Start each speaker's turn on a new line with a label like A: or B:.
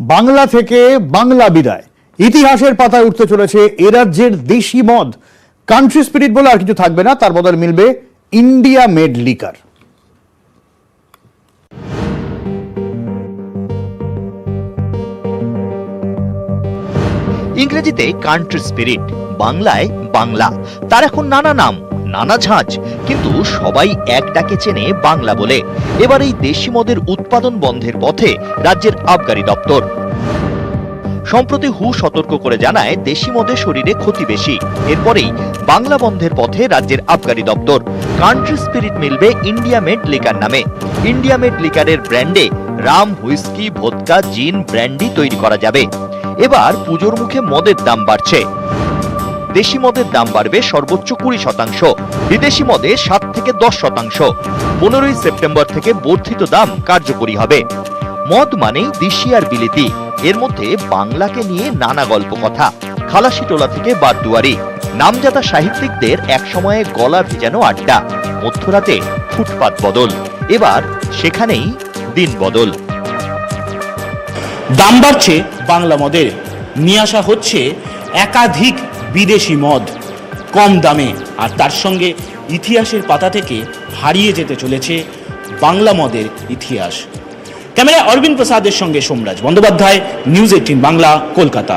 A: বাংলা থেকে বাংলা বিদায়, ইতিহাসের পাতায় উঠতে চলেছে এ রাজ্যের দেশি মদ। কান্ট্রি স্পিরিট বলে আর কিছু থাকবে না, তার বদলে মিলবে ইন্ডিয়া মেড লিকার।
B: ইংরেজিতে কান্ট্রি স্পিরিট, বাংলায় বাংলা। তার এখন নানা নাম, নানা ঝাঁজ, কিন্তু সবাই এক ডাকে চেনে বাংলা বলে। এবার এই দেশি মদের উৎপাদন বন্ধের পথে রাজ্যের আবগারি দপ্তর। সম্প্রতি হু সতর্ক করে জানায় দেশি মদে শরীরে ক্ষতি বেশি। এরপরেই বাংলা বন্ধের পথে রাজ্যের আবগারি দপ্তর। কান্ট্রি স্পিরিট মিলবে ইন্ডিয়া মেড লিকার নামে। ইন্ডিয়া মেড লিকারের ব্র্যান্ডে রাম, হুইস্কি, ভোদকা, জিন, ব্র্যান্ডি তৈরি করা যাবে। এবার পুজোর মুখে মদের দাম বাড়ছে। দেশি মদের দাম বাড়বে সর্বোচ্চ 20%, বিদেশি মদে 7 থেকে 10%। 15ই সেপ্টেম্বর থেকে বর্ধিত দাম কার্যকরী হবে। মদ মানেই দেশি আর বিলিতি, এর মধ্যে বাংলাকে নিয়ে নানা গল্প কথা। খালাসিটোলা থেকে বারদুয়ারি, নামজাদা সাহিত্যিকদের একসময়ে গলা ভেজানো আড্ডা। মধ্যরাতে ফুটপাত বদল, এবার সেখানেই দিন বদল।
C: দাম বাড়ছে বাংলা মদের, নিয়ে আসা হচ্ছে একাধিক বিদেশি মদ কম দামে, আর তার সঙ্গে ইতিহাসের পাতা থেকে হারিয়ে যেতে চলেছে বাংলা মদের ইতিহাস। ক্যামেরায় অরবিন্দ প্রসাদের সঙ্গে সোমরাজ বন্দ্যোপাধ্যায়, নিউজ 18 বাংলা, কলকাতা।